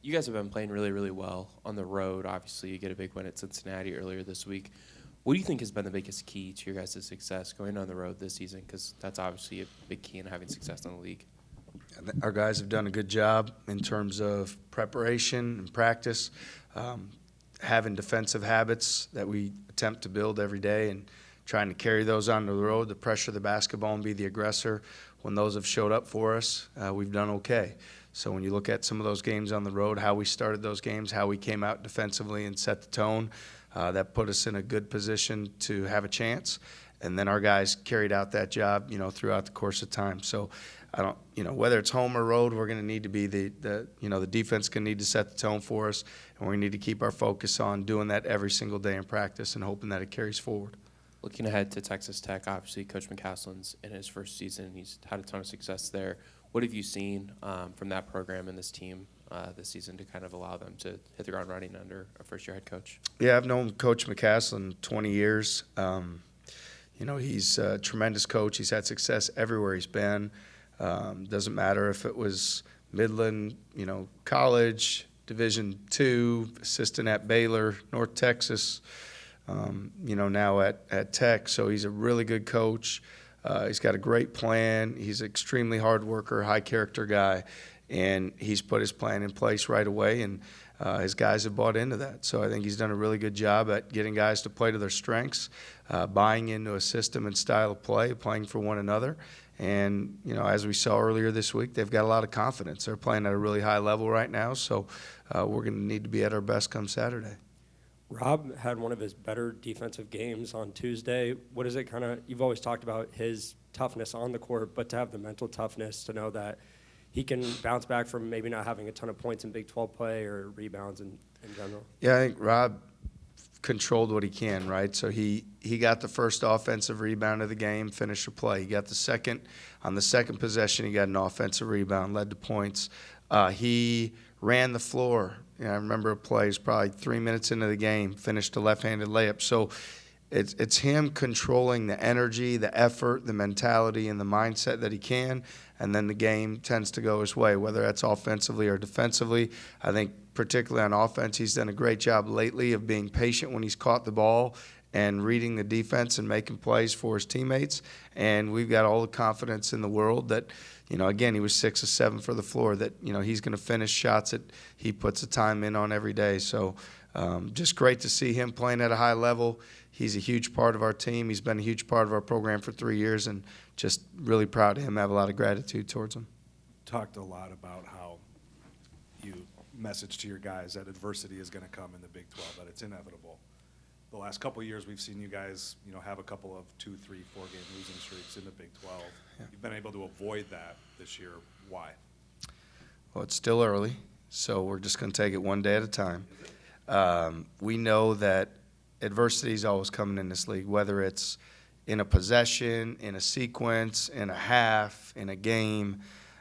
You guys have been playing really, really well on the road. Obviously, you get a big win at Cincinnati earlier this week. What do you think has been the biggest key to your guys' success going on the road this season? Because that's obviously a big key in having success in the league. Our guys have done a good job in terms of preparation and practice, having defensive habits that we attempt to build every day and trying to carry those onto the road, to pressure the basketball and be the aggressor. When those have showed up for us, we've done okay. So when you look at some of those games on the road, how we started those games, how we came out defensively and set the tone, that put us in a good position to have a chance. And then our guys carried out that job, throughout the course of time. So I don't, whether it's home or road, we're going to need to be the defense going to need to set the tone for us, and we need to keep our focus on doing that every single day in practice and hoping that it carries forward. Looking ahead to Texas Tech, obviously Coach McCaslin's in his first season. He's had a ton of success there. What have you seen from that program and this team this season to kind of allow them to hit the ground running under a first-year head coach? Yeah, I've known Coach McCaslin 20 years. He's a tremendous coach. He's had success everywhere he's been. Doesn't matter if it was Midland, college, Division II, assistant at Baylor, North Texas, now at Tech. So he's a really good coach. He's got a great plan. He's an extremely hard worker, high character guy, and he's put his plan in place right away, and his guys have bought into that. So I think he's done a really good job at getting guys to play to their strengths, buying into a system and style of play, playing for one another. And, as we saw earlier this week, they've got a lot of confidence. They're playing at a really high level right now, so we're going to need to be at our best come Saturday. Rob had one of his better defensive games on Tuesday. What is it you've always talked about his toughness on the court, but to have the mental toughness to know that he can bounce back from maybe not having a ton of points in Big 12 play or rebounds in general? Yeah, I think Rob controlled what he can, right? So he got the first offensive rebound of the game, finished the play. He got on the second possession, he got an offensive rebound, led to points. He ran the floor. I remember a play, was probably 3 minutes into the game, finished a left-handed layup. So it's him controlling the energy, the effort, the mentality, and the mindset that he can, and then the game tends to go his way, whether that's offensively or defensively. I think particularly on offense, he's done a great job lately of being patient when he's caught the ball and reading the defense and making plays for his teammates. And we've got all the confidence in the world that, again, he was 6 of 7 for the floor, that, he's going to finish shots that he puts the time in on every day. So just great to see him playing at a high level. He's a huge part of our team. He's been a huge part of our program for 3 years, and just really proud of him. I have a lot of gratitude towards him. Talked a lot about how you message to your guys that adversity is going to come in the Big 12, that it's inevitable. The last couple of years, we've seen you guys, have a couple of 2, 3, 4-game losing streaks in the Big 12. Yeah. You've been able to avoid that this year. Why? Well, it's still early, so we're just going to take it one day at a time. We know that adversity is always coming in this league, whether it's in a possession, in a sequence, in a half, in a game.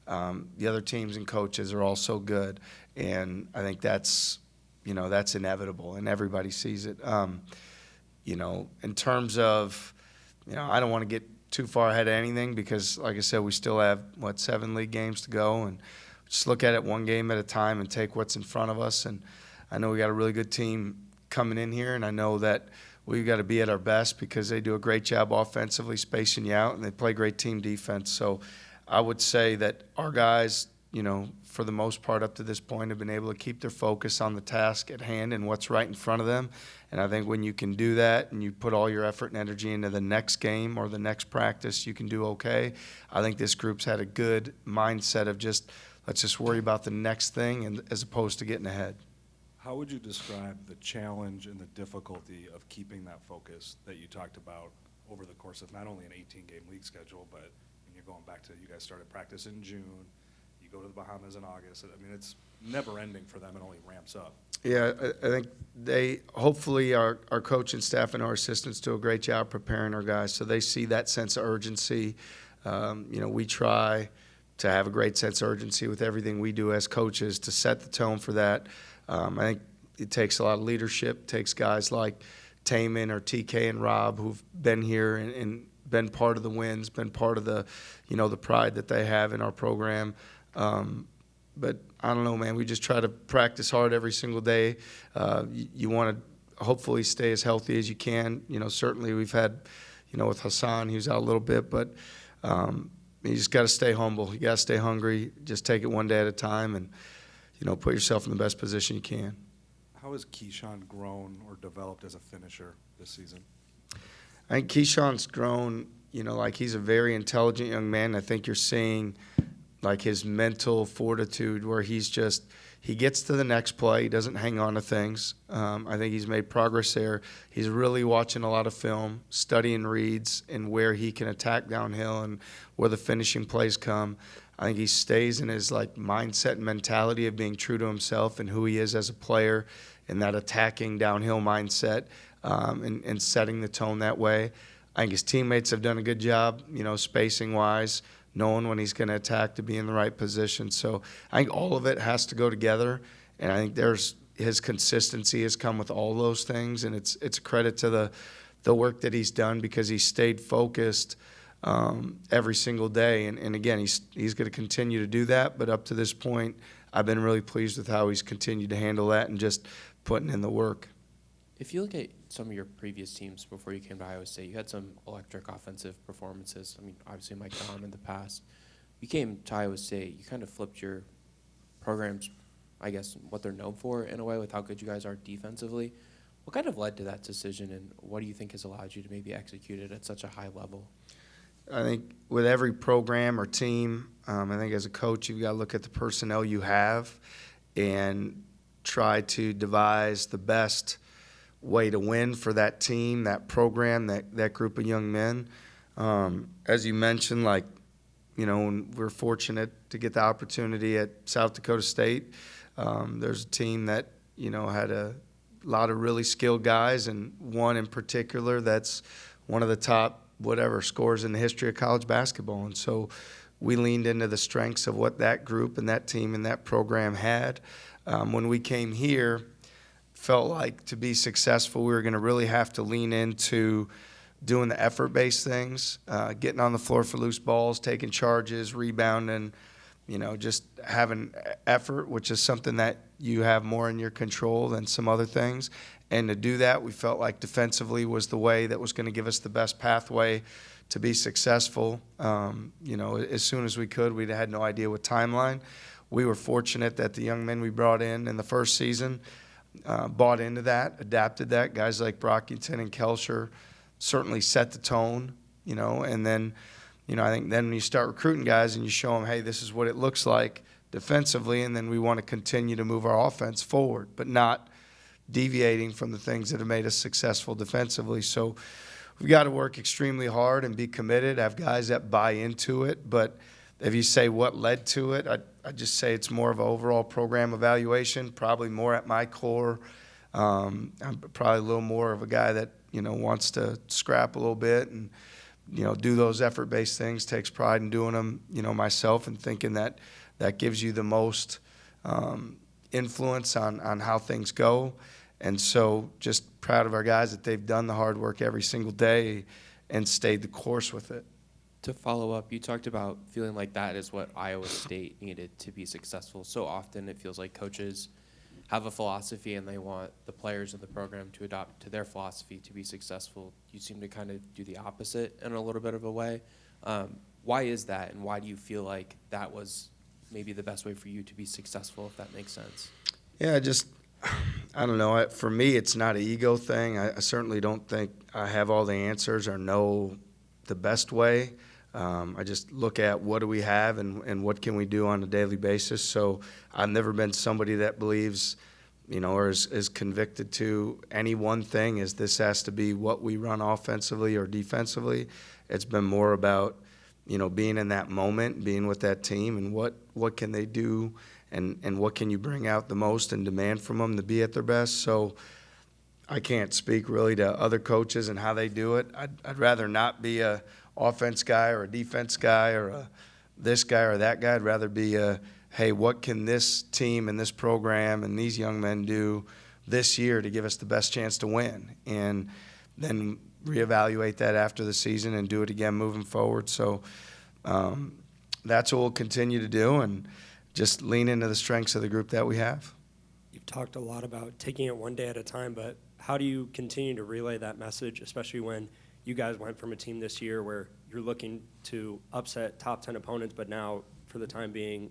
The other teams and coaches are all so good, and I think that's inevitable, and everybody sees it. In terms of, I don't want to get too far ahead of anything because, like I said, we still have, 7 league games to go, and just look at it one game at a time and take what's in front of us. And I know we got a really good team coming in here, and I know that we've got to be at our best because they do a great job offensively spacing you out, and they play great team defense. So I would say that our guys, for the most part up to this point, have been able to keep their focus on the task at hand and what's right in front of them. And I think when you can do that and you put all your effort and energy into the next game or the next practice, you can do okay. I think this group's had a good mindset of let's just worry about the next thing and as opposed to getting ahead. How would you describe the challenge and the difficulty of keeping that focus that you talked about over the course of not only an 18-game league schedule, but when you're going back to, you guys started practice in June, you go to the Bahamas in August. I mean, it's never ending for them. It only ramps up. Yeah, I think hopefully our coach and staff and our assistants do a great job preparing our guys so they see that sense of urgency. We try to have a great sense of urgency with everything we do as coaches to set the tone for that. I think it takes a lot of leadership. It takes guys like Taman or TK and Rob who've been here and been part of the wins, been part of the, the pride that they have in our program. but I don't know, man. We just try to practice hard every single day. You want to hopefully stay as healthy as you can. Certainly we've had, with Hassan, he was out a little bit, but you just got to stay humble. You got to stay hungry. Just take it one day at a time, and put yourself in the best position you can. How has Keyshawn grown or developed as a finisher this season? I think Keyshawn's grown. Like he's a very intelligent young man. I think you're seeing like his mental fortitude where he gets to the next play. He doesn't hang on to things. I think he's made progress there. He's really watching a lot of film, studying reads, and where he can attack downhill and where the finishing plays come. I think he stays in his like mindset and mentality of being true to himself and who he is as a player, and that attacking downhill mindset, and setting the tone that way. I think his teammates have done a good job, spacing-wise, knowing when he's going to attack to be in the right position. So I think all of it has to go together, and I think his consistency has come with all those things, and it's a credit to the work that he's done because he stayed focused every single day. And again, he's going to continue to do that, but up to this point, I've been really pleased with how he's continued to handle that and just putting in the work. If you look at some of your previous teams before you came to Iowa State, you had some electric offensive performances. I mean, obviously Mike Dahm in the past. You came to Iowa State, you kind of flipped your programs, I guess, what they're known for in a way with how good you guys are defensively. What kind of led to that decision, and what do you think has allowed you to maybe execute it at such a high level? I think with every program or team, I think as a coach, you've got to look at the personnel you have and try to devise the best way to win for that team, that program, that group of young men. As you mentioned, when we're fortunate to get the opportunity at South Dakota State, there's a team that, had a lot of really skilled guys, and one in particular that's one of the top scores in the history of college basketball. And so we leaned into the strengths of what that group and that team and that program had. When we came here, felt like to be successful, we were going to really have to lean into doing the effort-based things, getting on the floor for loose balls, taking charges, rebounding, just having effort, which is something that you have more in your control than some other things. And to do that, we felt like defensively was the way that was going to give us the best pathway to be successful. As soon as we could, we had no idea what timeline. We were fortunate that the young men we brought in the first season bought into that, adapted that. Guys like Brockington and Kelsher certainly set the tone, and then, I think then when you start recruiting guys and you show them, hey, this is what it looks like defensively, and then we want to continue to move our offense forward, but not deviating from the things that have made us successful defensively. So we've got to work extremely hard and be committed, have guys that buy into it. But if you say what led to it, I'd just say it's more of an overall program evaluation, probably more at my core. I'm probably a little more of a guy that, wants to scrap a little bit and, do those effort-based things, takes pride in doing them, myself, and thinking that gives you the most influence on how things go. And so just proud of our guys that they've done the hard work every single day and stayed the course with it. To follow up, you talked about feeling like that is what Iowa State needed to be successful. So often it feels like coaches have a philosophy and they want the players in the program to adopt to their philosophy to be successful. You seem to kind of do the opposite in a little bit of a way. Why is that, and why do you feel like that was maybe the best way for you to be successful, if that makes sense? Yeah, I don't know. For me, it's not an ego thing. I certainly don't think I have all the answers or know the best way. I just look at what do we have and what can we do on a daily basis. So I've never been somebody that believes, or is convicted to any one thing as this has to be what we run offensively or defensively. It's been more about, being in that moment, being with that team, and what can they do and what can you bring out the most and demand from them to be at their best. So I can't speak really to other coaches and how they do it. I'd rather not be a offense guy or a defense guy or this guy or that guy. I'd rather be hey, what can this team and this program and these young men do this year to give us the best chance to win? And then reevaluate that after the season and do it again moving forward. So that's what we'll continue to do. And just lean into the strengths of the group that we have. You've talked a lot about taking it one day at a time, but how do you continue to relay that message, especially when you guys went from a team this year where you're looking to upset top 10 opponents, but now, for the time being,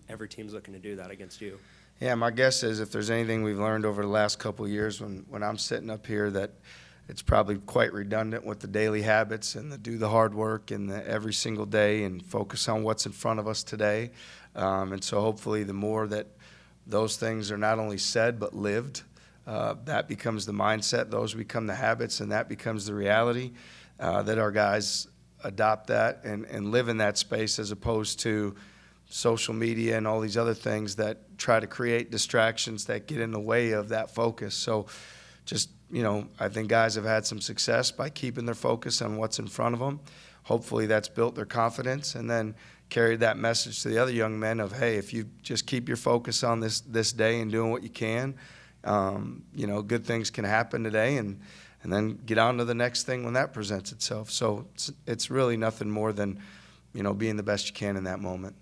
every team's looking to do that against you? Yeah, my guess is if there's anything we've learned over the last couple of years when I'm sitting up here, that it's probably quite redundant with the daily habits and do the hard work and the every single day and focus on what's in front of us today. And so hopefully the more that those things are not only said but lived, that becomes the mindset, those become the habits, and that becomes the reality, that our guys adopt that and live in that space, as opposed to social media and all these other things that try to create distractions that get in the way of that focus. So just, I think guys have had some success by keeping their focus on what's in front of them. Hopefully that's built their confidence, and then carried that message to the other young men of, hey, if you just keep your focus on this day and doing what you can, good things can happen today, and then get on to the next thing when that presents itself. So it's really nothing more than, being the best you can in that moment.